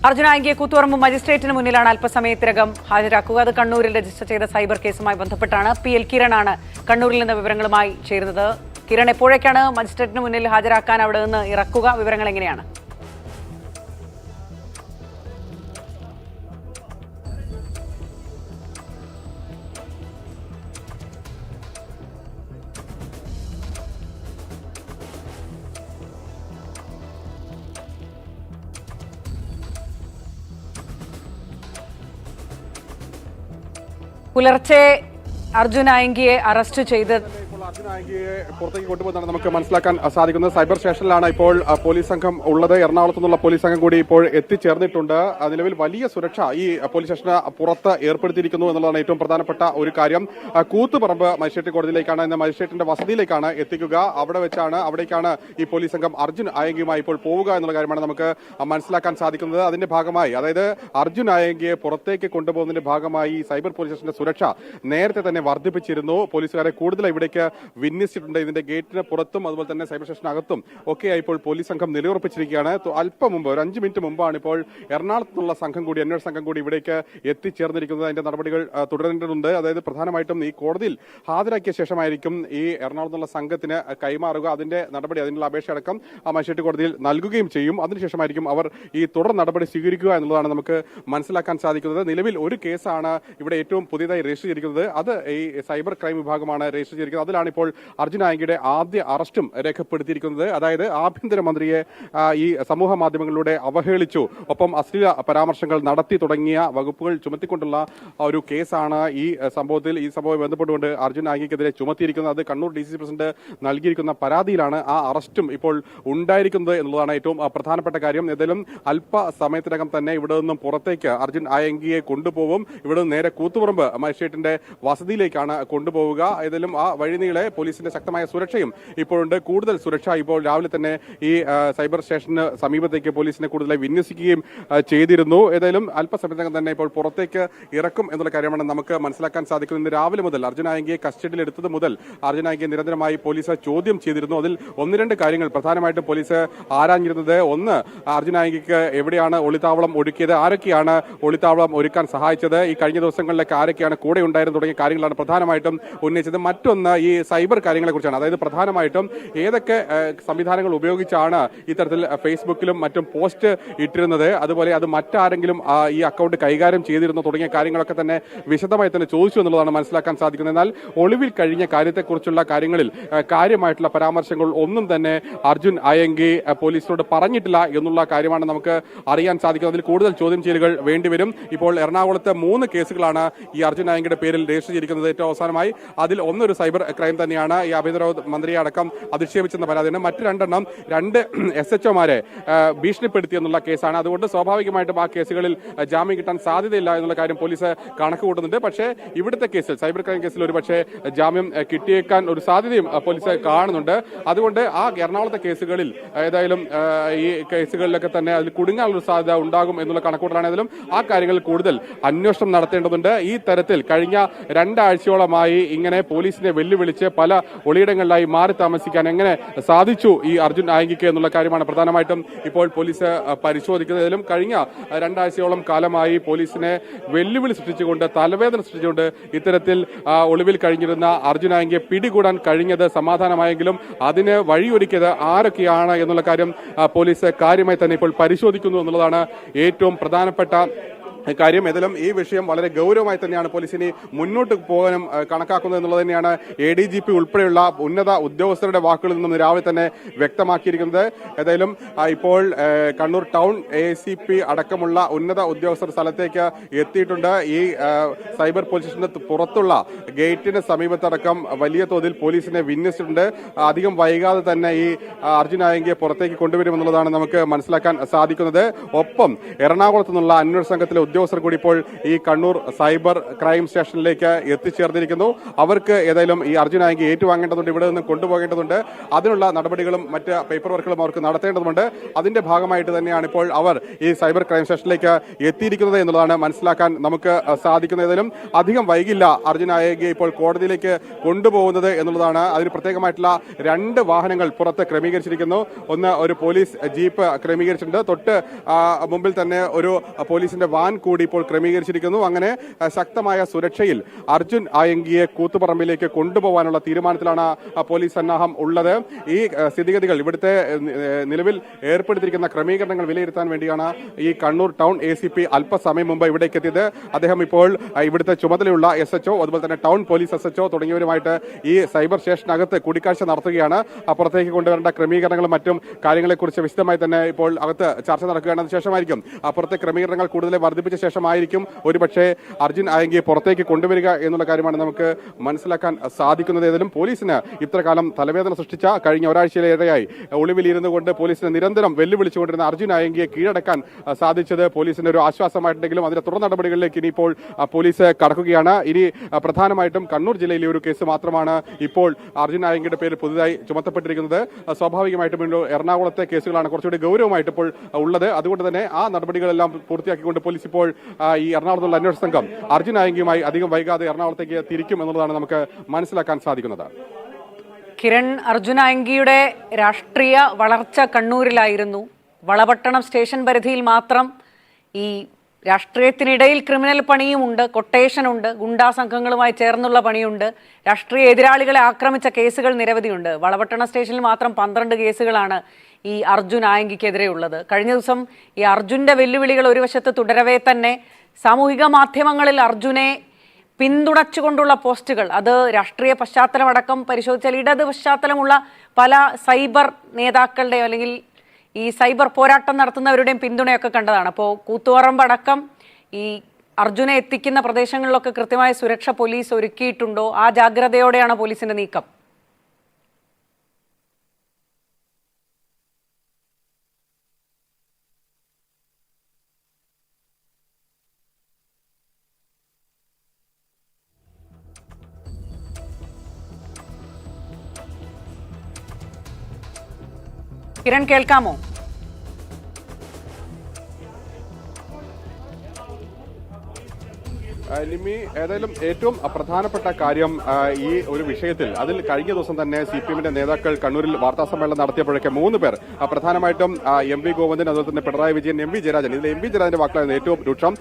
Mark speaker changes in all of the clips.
Speaker 1: അർജുൻ ആംഗിയെ കൂത്തുപറമ്പ് മജിസ്ട്രേറ്റിന് മുന്നിലാണ് അല്പസമയത്തിനകം ഹാജരാക്കുക. അത് കണ്ണൂരിൽ രജിസ്റ്റർ ചെയ്ത സൈബർ കേസുമായി ബന്ധപ്പെട്ടാണ്. PL കിരണാണ് കണ്ണൂരിൽ നിന്ന് വിവരങ്ങളുമായി ചേരുന്നത്. കിരൺ, എപ്പോഴേക്കാണ് മജിസ്ട്രേറ്റിന് മുന്നിൽ ഹാജരാക്കാൻ അവിടെ നിന്ന് ഇറക്കുക? വിവരങ്ങൾ എങ്ങനെയാണ്? പുലർച്ചെ അർജുൻ ആംഗിയെ അറസ്റ്റ് ചെയ്ത്
Speaker 2: അർജുൻ ആംഗിയെ പുറത്തേക്ക് കൊണ്ടുപോകുന്നതാണ് നമുക്ക് മനസ്സിലാക്കാൻ സാധിക്കുന്നത്. സൈബർ സ്റ്റേഷനിലാണ് ഇപ്പോൾ പോലീസ് സംഘം ഉള്ളത്. എറണാകുളത്തു നിന്നുള്ള പോലീസ് സംഘം കൂടി ഇപ്പോൾ എത്തിച്ചേർന്നിട്ടുണ്ട്. നിലവിൽ വലിയ സുരക്ഷ ഈ പോലീസ് സ്റ്റേഷന് പുറത്ത് ഏർപ്പെടുത്തിയിരിക്കുന്നു എന്നുള്ളതാണ് ഏറ്റവും പ്രധാനപ്പെട്ട ഒരു കാര്യം. കൂത്തുപറമ്പ് മജിസ്ട്രേറ്റ് കോടതിയിലേക്കാണ് ഇന്ന് മജിസ്ട്രേറ്റിന്റെ വസതിയിലേക്കാണ് എത്തിക്കുക. അവിടേക്കാണ് ഈ പോലീസ് സംഘം അർജുൻ ആയങ്കിയുമായി ഇപ്പോൾ പോവുക എന്നുള്ള കാര്യമാണ് നമുക്ക് മനസ്സിലാക്കാൻ സാധിക്കുന്നത്. അതിന്റെ ഭാഗമായി, അതായത് അർജുൻ ആയങ്കിയെ പുറത്തേക്ക് കൊണ്ടുപോകുന്നതിന്റെ ഭാഗമായി സൈബർ പോലീസ് സ്റ്റേഷന്റെ സുരക്ഷ നേരത്തെ തന്നെ വർദ്ധിപ്പിച്ചിരുന്നു. പോലീസുകാരെ കൂടുതൽ ഇവിടേക്ക് വിന്യസിച്ചിട്ടുണ്ട്. ഇതിന്റെ ഗേറ്റിന് പുറത്തും അതുപോലെ തന്നെ സൈബർ സ്റ്റേഷനകത്തും ഒക്കെയായി ഇപ്പോൾ പോലീസ് സംഘം നിലയുറപ്പിച്ചിരിക്കുകയാണ്. അല്പം മുമ്പ്, ഒരു 5 മിനിറ്റ് മുമ്പാണ് ഇപ്പോൾ എറണാകുളത്തു നിന്നുള്ള സംഘം കൂടി, അന്വേഷണ സംഘം കൂടി ഇവിടേക്ക് എത്തിച്ചേർന്നിരിക്കുന്നത്. അതിന്റെ നടപടികൾ തുടരേണ്ടതുണ്ട്. അതായത് പ്രധാനമായിട്ടും ഈ കോടതിയിൽ ഹാജരാക്കിയ ശേഷമായിരിക്കും ഈ എറണാകുളത്തുള്ള സംഘത്തിന് കൈമാറുക. അതിന്റെ നടപടി, അതിനുള്ള അപേക്ഷ അടക്കം മജിസ്ട്രേറ്റ് കോടതിയിൽ നൽകുകയും ചെയ്യും. അതിനുശേഷമായിരിക്കും അവർ ഈ തുടർ നടപടി സ്വീകരിക്കുക എന്നുള്ളതാണ് നമുക്ക് മനസ്സിലാക്കാൻ സാധിക്കുന്നത്. നിലവിൽ ഒരു കേസാണ് ഇവിടെ ഏറ്റവും പുതിയതായി രജിസ്റ്റർ ചെയ്തിരിക്കുന്നത്. അത് ഈ സൈബർ ക്രൈം വിഭാഗമാണ് രജിസ്റ്റർ ചെയ്തിരിക്കുന്നത്. അതിലാണ് ഇപ്പോൾ അർജുൻ ആംഗിയുടെ ആദ്യ അറസ്റ്റും രേഖപ്പെടുത്തിയിരിക്കുന്നത്. അതായത് ആഭ്യന്തരമന്ത്രിയെ ഈ സമൂഹ മാധ്യമങ്ങളിലൂടെ അവഹേളിച്ചു, ഒപ്പം അശ്ലീല പരാമർശങ്ങൾ നടത്തി തുടങ്ങിയ വകുപ്പുകൾ ചുമത്തിക്കൊണ്ടുള്ള ഒരു കേസാണ് ഈ സംഭവം ബന്ധപ്പെട്ടുകൊണ്ട് അർജുൻ ആംഗിക്കെതിരെ ചുമത്തിയിരിക്കുന്നത്. അത് കണ്ണൂർ DCC പ്രസിഡന്റ് നൽകിയിരിക്കുന്ന പരാതിയിലാണ് ആ അറസ്റ്റും ഇപ്പോൾ ഉണ്ടായിരിക്കുന്നത് എന്നുള്ളതാണ് ഏറ്റവും പ്രധാനപ്പെട്ട കാര്യം. ഏതായാലും അല്പസമയത്തിനകം തന്നെ ഇവിടെ നിന്നും പുറത്തേക്ക് അർജുൻ ആംഗിയെ കൊണ്ടുപോകും. ഇവിടെ നിന്ന് നേരെ കൂത്തുപറമ്പ് മജിസ്ട്രേറ്റിന്റെ വസതിയിലേക്കാണ് കൊണ്ടുപോവുക. ഏതായാലും ആ വഴിനീളെ പോലീസിന്റെ ശക്തമായ സുരക്ഷയും ഇപ്പോഴുണ്ട്. കൂടുതൽ സുരക്ഷ ഇപ്പോൾ രാവിലെ തന്നെ ഈ സൈബർ സ്റ്റേഷന് സമീപത്തേക്ക് പോലീസിനെ കൂടുതലായി വിന്യസിക്കുകയും ചെയ്തിരുന്നു. ഏതായാലും അല്പസമയത്തിനകം തന്നെ ഇപ്പോൾ പുറത്തേക്ക് ഇറക്കും എന്നുള്ള കാര്യമാണ് നമുക്ക് മനസ്സിലാക്കാൻ സാധിക്കുന്നത്. ഇന്ന് രാവിലെ മുതൽ അർജുൻ ആംഗിയെ കസ്റ്റഡിയിൽ എടുത്തത് മുതൽ അർജുൻ ആംഗിയെ നിരന്തരമായി പോലീസ് ചോദ്യം ചെയ്തിരുന്നു. അതിൽ 1-2 കാര്യങ്ങൾ പ്രധാനമായിട്ടും പോലീസ് ആരാഞ്ഞിരുന്നത്. ഒന്ന്, അർജുൻ ആംഗിക്ക് എവിടെയാണ് ഒളിത്താവളം ഒരുക്കിയത്, ആരൊക്കെയാണ് ഒളിത്താവളം ഒരുക്കാൻ സഹായിച്ചത്, ഈ കഴിഞ്ഞ ദിവസങ്ങളിലൊക്കെ ആരൊക്കെയാണ് കൂടെ ഉണ്ടായിരുന്നു തുടങ്ങിയ കാര്യങ്ങളാണ് പ്രധാനമായിട്ടും ഉന്നയിച്ചത്. മറ്റൊന്ന് ഈ സൈബർ കാര്യങ്ങളെ കുറിച്ചാണ്. അതായത് പ്രധാനമായിട്ടും ഏതൊക്കെ സംവിധാനങ്ങൾ ഉപയോഗിച്ചാണ് ഇത്തരത്തിൽ ഫേസ്ബുക്കിലും മറ്റും പോസ്റ്റ് ഇട്ടിരുന്നത്, അതുപോലെ അത് മറ്റാരെങ്കിലും ഈ അക്കൗണ്ട് കൈകാര്യം ചെയ്തിരുന്നു തുടങ്ങിയ കാര്യങ്ങളൊക്കെ തന്നെ വിശദമായി തന്നെ ചോദിച്ചു എന്നുള്ളതാണ് മനസ്സിലാക്കാൻ സാധിക്കുന്നത്. എന്നാൽ ഒളിവിൽ കഴിഞ്ഞ കാര്യത്തെക്കുറിച്ചുള്ള കാര്യങ്ങളിൽ കാര്യമായിട്ടുള്ള പരാമർശങ്ങൾ ഒന്നും തന്നെ അർജുൻ ആയങ്കി പോലീസിനോട് പറഞ്ഞിട്ടില്ല എന്നുള്ള കാര്യമാണ് നമുക്ക് അറിയാൻ സാധിക്കുന്നത്. അതിൽ കൂടുതൽ ചോദ്യം ചെയ്യലുകൾ വേണ്ടിവരും. ഇപ്പോൾ എറണാകുളത്ത് 3 കേസുകളാണ് ഈ അർജുൻ ആയങ്കിയുടെ പേരിൽ രജിസ്റ്റർ ചെയ്തിരിക്കുന്നത്. ഏറ്റവും അവസാനമായി അതിൽ ഒന്നൊരു സൈബർ ക്രൈം തന്നെയാണ്. ഈ ആഭ്യന്തര മന്ത്രിയെ അടക്കം അധിക്ഷേപിച്ചെന്ന പരാതിയാണ്. മറ്റ് 2 SHOമാരെ ഭീഷണിപ്പെടുത്തി എന്നുള്ള കേസാണ്. അതുകൊണ്ട് സ്വാഭാവികമായിട്ടും ആ കേസുകളിൽ ജാമ്യം കിട്ടാൻ സാധ്യതയില്ല എന്നുള്ള കാര്യം പോലീസ് കണക്ക് കൂട്ടുന്നുണ്ട്. പക്ഷേ ഇവിടുത്തെ കേസിൽ, സൈബർ ക്രൈം കേസിൽ ഒരുപക്ഷെ ജാമ്യം കിട്ടിയേക്കാൻ ഒരു സാധ്യതയും പോലീസ് കാണുന്നുണ്ട്. അതുകൊണ്ട് ആ എറണാകുളത്തെ കേസുകളിൽ ഏതായാലും ഈ കേസുകളിലൊക്കെ തന്നെ അതിൽ കുടുങ്ങാനുള്ള സാധ്യത ഉണ്ടാകും എന്നുള്ള കണക്കൂട്ടലാണെങ്കിലും ആ കാര്യങ്ങളിൽ കൂടുതൽ അന്വേഷണം നടത്തേണ്ടതുണ്ട്. ഈ തരത്തിൽ കഴിഞ്ഞ 2 ആഴ്ചയോളമായി ഇങ്ങനെ പോലീസിനെ വെല്ലുവിളിച്ച് പല ഒളിയിടങ്ങളിലായി മാറി താമസിക്കാൻ എങ്ങനെ സാധിച്ചു ഈ അർജുൻ ആംഗിക്ക് എന്നുള്ള കാര്യമാണ് പ്രധാനമായിട്ടും ഇപ്പോൾ പോലീസ് പരിശോധിക്കുന്നതിലും. കഴിഞ്ഞ 2 ആഴ്ചയോളം കാലമായി പോലീസിനെ വെല്ലുവിളി സൃഷ്ടിച്ചുകൊണ്ട്, തലവേദന സൃഷ്ടിച്ചുകൊണ്ട് ഇത്തരത്തിൽ ഒളിവിൽ കഴിഞ്ഞിരുന്ന അർജുൻ ആംഗിയെ പിടികൂടാൻ കഴിഞ്ഞത് സമാധാനമായെങ്കിലും അതിന് വഴിയൊരുക്കിയത് ആരൊക്കെയാണ് എന്നുള്ള കാര്യം പോലീസ് കാര്യമായി തന്നെ ഇപ്പോൾ പരിശോധിക്കുന്നു എന്നുള്ളതാണ് ഏറ്റവും പ്രധാനപ്പെട്ട കാര്യം. ഏതായാലും ഈ വിഷയം വളരെ ഗൗരവമായി തന്നെയാണ് പോലീസിന് മുന്നോട്ട് പോകാനും കണക്കാക്കുന്നത് എന്നുള്ളത് തന്നെയാണ് ADGP ഉൾപ്പെടെയുള്ള ഉന്നത ഉദ്യോഗസ്ഥരുടെ വാക്കുകളിൽ നിന്നും രാവിലെ തന്നെ വ്യക്തമാക്കിയിരിക്കുന്നത്. ഏതായാലും ഇപ്പോൾ കണ്ണൂർ ടൗൺ ACP അടക്കമുള്ള ഉന്നത ഉദ്യോഗസ്ഥർ സ്ഥലത്തേക്ക് എത്തിയിട്ടുണ്ട്. ഈ സൈബർ പോലീസ് സ്റ്റേഷന് പുറത്തുള്ള ഗേറ്റിന് സമീപത്തടക്കം വലിയ തോതിൽ പോലീസിനെ വിന്യസിച്ചിട്ടുണ്ട്. അധികം വൈകാതെ തന്നെ ഈ അർജുൻ ആയങ്കിയെ പുറത്തേക്ക് കൊണ്ടുവരുമെന്നുള്ളതാണ് നമുക്ക് മനസ്സിലാക്കാൻ സാധിക്കുന്നത്. ഒപ്പം എറണാകുളത്തു നിന്നുള്ള അന്വേഷണ സംഘത്തിലെ ഉദ്യോഗസ്ഥർ കൂടി ഇപ്പോൾ ഈ കണ്ണൂർ സൈബർ ക്രൈം സ്റ്റേഷനിലേക്ക് എത്തിച്ചേർന്നിരിക്കുന്നു. അവർക്ക് ഏതായാലും ഈ അർജുൻ ആയങ്കി ഏറ്റുവാങ്ങേണ്ടതുണ്ട്, ഇവിടെ നിന്ന് കൊണ്ടുപോകേണ്ടതുണ്ട്. അതിനുള്ള നടപടികളും മറ്റ് പേപ്പർ വർക്കുകളും അവർക്ക് നടത്തേണ്ടതുണ്ട്. അതിന്റെ ഭാഗമായിട്ട് തന്നെയാണ് ഇപ്പോൾ അവർ ഈ സൈബർ ക്രൈം സ്റ്റേഷനിലേക്ക് എത്തിയിരിക്കുന്നത് എന്നുള്ളതാണ് മനസ്സിലാക്കാൻ നമുക്ക് സാധിക്കുന്നത്. ഏതായാലും അധികം വൈകില്ല അർജുൻ ആയങ്കി ഇപ്പോൾ കോടതിയിലേക്ക് കൊണ്ടുപോകുന്നത് എന്നുള്ളതാണ്. അതിന് പ്രത്യേകമായിട്ടുള്ള 2 വാഹനങ്ങൾ പുറത്ത് ക്രമീകരിച്ചിരിക്കുന്നു. ഒന്ന് ഒരു പോലീസ് ജീപ്പ് ക്രമീകരിച്ചിട്ടുണ്ട്. തൊട്ട് മുമ്പിൽ തന്നെ ഒരു പോലീസിന്റെ വാൻ കൂടി ഇപ്പോൾ ക്രമീകരിച്ചിരിക്കുന്നു. അങ്ങനെ ശക്തമായ സുരക്ഷയിൽ അർജുൻ ആയങ്കിയെ കൂത്തുപറമ്പിലേക്ക് കൊണ്ടുപോകാനുള്ള തീരുമാനത്തിലാണ് പോലീസ് സന്നാഹം ഉള്ളത്. ഈ സ്ഥിതിഗതികൾ ഇവിടുത്തെ നിലവിൽ ഏർപ്പെടുത്തിയിരിക്കുന്ന ക്രമീകരണങ്ങൾ വിലയിരുത്താൻ വേണ്ടിയാണ് ഈ കണ്ണൂർ ടൗൺ ACP അല്പസമയം മുമ്പ് ഇവിടേക്ക് എത്തിയത്. അദ്ദേഹം ഇപ്പോൾ ഇവിടുത്തെ ചുമതലയുള്ള SHO അതുപോലെ തന്നെ ടൗൺ പോലീസ് SHO തുടങ്ങിയവരുമായിട്ട് ഈ സൈബർ സ്റ്റേഷനകത്ത് കൂടിക്കാഴ്ച നടത്തുകയാണ്. അപ്പുറത്തേക്ക് കൊണ്ടുവരേണ്ട ക്രമീകരണങ്ങളും മറ്റും കാര്യങ്ങളെക്കുറിച്ച് വിശദമായി തന്നെ ഇപ്പോൾ അകത്ത് ചർച്ച നടക്കുകയാണ്. അതിനുശേഷമായിരിക്കും അപ്പുറത്തെ ക്രമീകരണങ്ങൾ കൂടുതൽ വർദ്ധിപ്പിച്ച ശേഷമായിരിക്കും ഒരുപക്ഷെ അർജുൻ ആയങ്കിയെ പുറത്തേക്ക് കൊണ്ടുവരിക എന്നുള്ള കാര്യമാണ് നമുക്ക് മനസ്സിലാക്കാൻ സാധിക്കുന്നത്. ഏതായാലും പോലീസിന് ഇത്രകാലം തലവേദന സൃഷ്ടിച്ച കഴിഞ്ഞ ഒരാഴ്ചയിലേറെയായി ഒളിവിലിരുന്നു കൊണ്ട് പോലീസിനെ നിരന്തരം വെല്ലുവിളിച്ചുകൊണ്ടിരുന്ന അർജുൻ ആയങ്കിയെ കീഴടക്കാൻ സാധിച്ചത് പോലീസിന് ഒരു ആശ്വാസമായിട്ടുണ്ടെങ്കിലും അതിന്റെ തുടർ നടപടികളിലേക്ക് ഇനിയിപ്പോൾ പോലീസ് കടക്കുകയാണ്. ഇനി പ്രധാനമായിട്ടും കണ്ണൂർ ജില്ലയിലെ ഒരു കേസ് മാത്രമാണ് ഇപ്പോൾ അർജുൻ ആയങ്കിയുടെ പേരിൽ പുതുതായി ചുമത്തപ്പെട്ടിരിക്കുന്നത്. സ്വാഭാവികമായിട്ടും എറണാകുളത്തെ കേസുകളാണ് കുറച്ചുകൂടി ഗൗരവമായിട്ട് ഇപ്പോൾ ഉള്ളത്. അതുകൊണ്ട് തന്നെ ആ നടപടികളെല്ലാം പൂർത്തിയാക്കിക്കൊണ്ട് പോലീസ് ഇപ്പോൾ ഈ എറണാകുളത്തുള്ള അന്വേഷണ സംഘം അർജുൻ ആയങ്കിയുമായി അധികം വൈകാതെ എറണാകുളത്തേക്ക് തിരിക്കും എന്നുള്ളതാണ് നമുക്ക് മനസ്സിലാക്കാൻ സാധിക്കുന്നത്.
Speaker 1: കിരൺ, അർജുൻ ആയങ്കിയുടെ രാഷ്ട്രീയ വളർച്ച കണ്ണൂരിലായിരുന്നു. വളപട്ടണം സ്റ്റേഷൻ പരിധിയിൽ മാത്രം ഈ രാഷ്ട്രീയത്തിനിടയിൽ ക്രിമിനൽ പണിയുമുണ്ട്, കൊട്ടേഷനുണ്ട്, ഗുണ്ടാ സംഘങ്ങളുമായി ചേർന്നുള്ള പണിയുണ്ട്, രാഷ്ട്രീയ എതിരാളികളെ ആക്രമിച്ച കേസുകൾ നിരവധിയുണ്ട്. വളപട്ടണം സ്റ്റേഷനിൽ മാത്രം 12 കേസുകളാണ് ഈ അർജുൻ ആയങ്കിക്കെതിരെ ഉള്ളത്. കഴിഞ്ഞ ദിവസം ഈ അർജുന്റെ വെല്ലുവിളികൾ ഒരു വശത്ത് തുടരവേ തന്നെ സാമൂഹിക മാധ്യമങ്ങളിൽ അർജുനെ പിന്തുണച്ചുകൊണ്ടുള്ള പോസ്റ്റുകൾ, അത് രാഷ്ട്രീയ പശ്ചാത്തലമടക്കം പരിശോധിച്ചാൽ ഇടത് പശ്ചാത്തലമുള്ള പല സൈബർ നേതാക്കളുടെയോ അല്ലെങ്കിൽ ഈ സൈബർ പോരാട്ടം നടത്തുന്നവരുടെയും പിന്തുണയൊക്കെ കണ്ടതാണ്. അപ്പോൾ കൂത്തുപറമ്പടക്കം ഈ അർജുനെ എത്തിക്കുന്ന പ്രദേശങ്ങളിലൊക്കെ കൃത്യമായ സുരക്ഷ പോലീസ് ഒരുക്കിയിട്ടുണ്ടോ? ആ ജാഗ്രതയോടെയാണ് പോലീസിന്റെ നീക്കം? കിരൺ, കേൾക്കാമോ?
Speaker 2: നിമി, ഏതായാലും ഏറ്റവും പ്രധാനപ്പെട്ട കാര്യം ഈ ഒരു വിഷയത്തിൽ അതിൽ കഴിഞ്ഞ ദിവസം തന്നെ CPM-ന്റെ നേതാക്കൾ കണ്ണൂരിൽ വാർത്താ സമ്മേളനം നടത്തിയപ്പോഴൊക്കെ 3 പേർ പ്രധാനമായിട്ടും MV ഗോവിന്ദൻ, അതുപോലെ തന്നെ പിണറായി വിജയൻ, MV ജയരാജൻ, ഇതിൽ MV ജയരാജന്റെ വാക്കായിരുന്നു ഏറ്റവും രൂക്ഷം.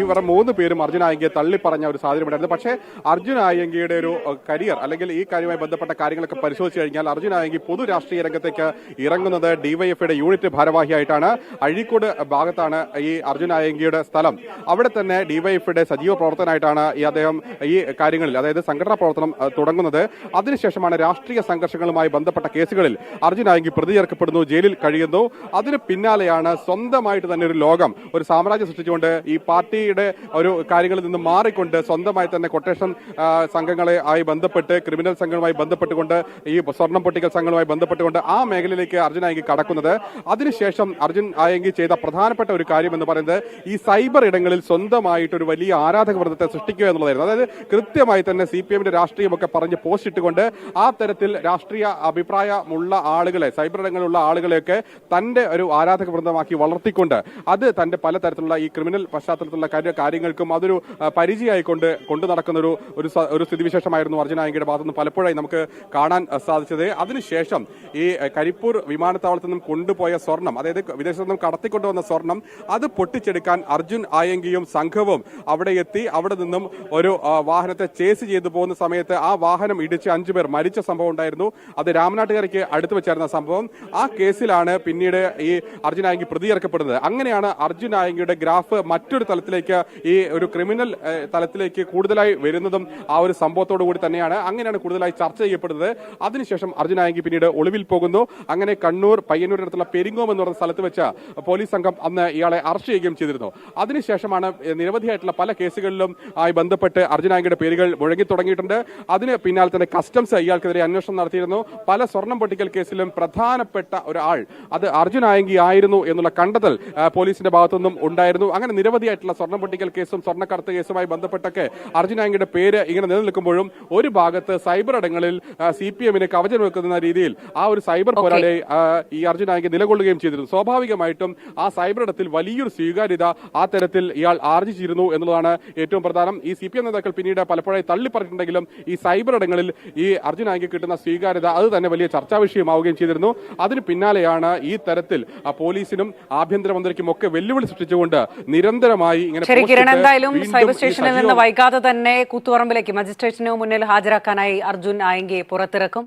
Speaker 2: ഇവർ 3 പേരും അർജുൻ ആയങ്കിയെ തള്ളിപ്പറഞ്ഞ ഒരു സാഹചര്യം ഉണ്ടായിരുന്നു. പക്ഷേ അർജുൻ ആയങ്കിയുടെ ഒരു കരിയർ അല്ലെങ്കിൽ ഈ കാര്യവുമായി ബന്ധപ്പെട്ട കാര്യങ്ങളൊക്കെ പരിശോധിച്ചു കഴിഞ്ഞാൽ അർജുൻ ആയങ്കി പൊതു രാഷ്ട്രീയ രംഗത്തേക്ക് ഇറങ്ങുന്നത് DYFIയുടെ യൂണിറ്റ് ഭാരവാഹിയായിട്ടാണ്. അഴീക്കോട് ഭാഗത്താണ് ഈ അർജുൻ ആയങ്കിയുടെ സ്ഥലം. അവിടെ തന്നെ DYFIയുടെ സജീവ പ്രവർത്തനായിട്ടാണ് ഈ അദ്ദേഹം ഈ കാര്യങ്ങളിൽ, അതായത് സംഘടനാ പ്രവർത്തനം തുടങ്ങുന്നത്. അതിനുശേഷമാണ് രാഷ്ട്രീയ സംഘർഷങ്ങളുമായി ബന്ധപ്പെട്ട കേസുകളിൽ അർജുൻ ആയങ്കി പ്രതി ചേർക്കപ്പെടുന്നു, ജയിലിൽ കഴിയുന്നു. അതിന് പിന്നാലെയാണ് സ്വന്തമായിട്ട് തന്നെ ഒരു ലോകം, ഒരു സാമ്രാജ്യം സൃഷ്ടിച്ചുകൊണ്ട് ഈ പാർട്ടിയുടെ ഒരു കാര്യങ്ങളിൽ നിന്ന് മാറിക്കൊണ്ട് സ്വന്തമായി തന്നെ കൊട്ടേഷൻ സംഘങ്ങളെ ആയി ബന്ധപ്പെട്ട് ക്രിമിനൽ സംഘങ്ങളുമായി ബന്ധപ്പെട്ടുകൊണ്ട് ഈ സ്വർണം പൊട്ടിക്കൽ സംഘങ്ങളുമായി ബന്ധപ്പെട്ടുകൊണ്ട് ആ മേഖലയിലേക്ക് അർജുൻ ആയങ്കി കടക്കുന്നത്. അതിനുശേഷം അർജുൻ ആയങ്കി ചെയ്ത പ്രധാനപ്പെട്ട ഒരു കാര്യം എന്ന് പറയുന്നത് ഈ സൈബർ ഇടങ്ങളിൽ സ്വന്തമായിട്ട് ഒരു വലിയ ആരാധക വൃന്ദത്തെ സൃഷ്ടിക്കുക എന്നുള്ളതായിരുന്നു. അതായത് കൃത്യമായി തന്നെ CPM-ന്റെ രാഷ്ട്രീയമൊക്കെ പറഞ്ഞ് പോസ്റ്റ് ഇട്ടുകൊണ്ട് ആ തരത്തിൽ രാഷ്ട്രീയ അഭിപ്രായമുള്ള ആളുകളെ, സൈബർ ഇടങ്ങളിലുള്ള ആളുകളെയൊക്കെ തന്റെ ഒരു ആരാധക വൃന്ദമാക്കി വളർത്തിക്കൊണ്ട് അത് തന്റെ പലതരത്തിലുള്ള ഈ ക്രിമിനൽ പശ്ചാത്തലത്തിലുള്ള കാര്യങ്ങൾക്കും അതൊരു പരിചയമായിക്കൊണ്ട് കൊണ്ടു നടക്കുന്ന ഒരു സ്ഥിതിവിശേഷമായിരുന്നു അർജുൻ ആയങ്കിയുടെ ഭാഗത്തുനിന്ന് പലപ്പോഴായി നമുക്ക് കാണാൻ സാധിച്ചത്. അതിനുശേഷം ഈ കരിപ്പൂർ വിമാനത്താവളത്തിൽ നിന്നും കൊണ്ടുപോയ സ്വർണം, അതായത് വിദേശത്തു നിന്നും കടത്തിക്കൊണ്ടുവന്ന സ്വർണം, അത് പൊട്ടിച്ചെടുക്കാൻ അർജുൻ ആയങ്കിയും സംഘവും അവിടെ എത്തി. അവിടെ നിന്നും ഒരു വാഹനത്തെ ചേസ് ചെയ്തു പോകുന്ന സമയത്ത് ആ വാഹനം ഇടിച്ച് 5 പേർ മരിച്ച സംഭവം ഉണ്ടായിരുന്നു. അത് രാമനാട്ടുകരയ്ക്ക് അടുത്ത് വെച്ചായിരുന്ന സംഭവം. ആ കേസിലാണ് പിന്നീട് ഈ അർജുൻ ആയങ്കി പ്രതി ചേർക്കപ്പെടുന്നത്. അങ്ങനെയാണ് അർജുൻ ആയങ്കിയുടെ ഗ്രാഫ് മറ്റൊരു തലത്തിലേക്ക്, ഈ ഒരു ക്രിമിനൽ തലത്തിലേക്ക് കൂടുതലായി വരുന്നതും ആ ഒരു സംഭവത്തോടു കൂടി തന്നെയാണ്. അങ്ങനെയാണ് കൂടുതലായി ചർച്ച ചെയ്യപ്പെടുന്നത്. അതിനുശേഷം അർജുൻ ആയങ്കി പിന്നീട് ഒളിവിൽ പോകുന്നു. അങ്ങനെ കണ്ണൂർ പയ്യന്നൂരിനടുത്തുള്ള പെരിങ്ങോം എന്ന് പറയുന്ന സ്ഥലത്ത് വെച്ച് പോലീസ് സംഘം അന്ന് ഇയാളെ അറസ്റ്റ് ചെയ്യുകയും ചെയ്തിരുന്നു. അതിനുശേഷമാണ് നിരവധിയായിട്ടുള്ള പല കേസുകളിലും ആയി ബന്ധപ്പെട്ട് അർജുൻ ആയങ്കിയുടെ പേരുകൾ മുഴങ്ങി തുടങ്ങിയിട്ടുണ്ട്. അതിന് പിന്നാലെ തന്നെ കസ്റ്റംസ് ഇയാൾക്കെതിരെ അന്വേഷണം നടത്തിയിരുന്നു. പല സ്വർണം പൊട്ടിക്കൽ കേസിലും പ്രധാനപ്പെട്ട ഒരാൾ അത് അർജുൻ ആയങ്കി ആയിരുന്നു എന്നുള്ള കണ്ടെത്തൽ പോലീസിന്റെ ഭാഗത്തുനിന്നും ഉണ്ടായിരുന്നു. അങ്ങനെ നിരവധിയായിട്ടുള്ള സ്വർണം പൊട്ടിക്കൽ കേസും സ്വർണ്ണക്കടത്ത് കേസുമായി ബന്ധപ്പെട്ടൊക്കെ അർജുൻ ആയങ്കിയുടെ പേര് ഇങ്ങനെ നിലനിൽക്കുമ്പോഴും ഒരു ഭാഗത്ത് സൈബർ ഇടങ്ങളിൽ CPM-നെ കവചം വെക്കുന്ന രീതിയിൽ ആ ഒരു സൈബർ പോരാളിയായി ഈ അർജുൻ ആയങ്കി നിലകൊള്ളുകയും ചെയ്തിരുന്നു. സ്വാഭാവികമായിട്ടും ആ സൈബർ ഇടത്തിൽ വലിയൊരു സ്വീകാര്യത ആ തരത്തിൽ ഇയാൾ ആർജിച്ചിരുന്നു എന്നുള്ളതാണ് ഏറ്റവും പ്രധാനം. ഈ CPM നേതാക്കൾ പിന്നീട് പലപ്പോഴായി തള്ളിപ്പറഞ്ഞിട്ടുണ്ടെങ്കിലും ഈ സൈബർ ഇടങ്ങളിൽ ഈ അർജുൻ ആയങ്കി കിട്ടുന്ന സ്വീകാര്യത അത് തന്നെ വലിയ ചർച്ചാ വിഷയമാവുകയും ചെയ്തിരുന്നു. അതിന് പിന്നാലെയാണ് ഈ തരത്തിൽ പോലീസിനും ആഭ്യന്തരമന്ത്രിക്കും ഒക്കെ വെല്ലുവിളി സൃഷ്ടിച്ചുകൊണ്ട് നിരന്തരമായി ഇങ്ങനെ
Speaker 1: ശരി കിരൺ, എന്തായാലും സൈബർ സ്റ്റേഷനിൽ നിന്ന് വൈകാതെ തന്നെ കൂത്തുപറമ്പിലേക്ക് മജിസ്ട്രേറ്റിന് മുന്നിൽ ഹാജരാക്കാനായി അർജുൻ ആയങ്കിയെ പുറത്തിറക്കും.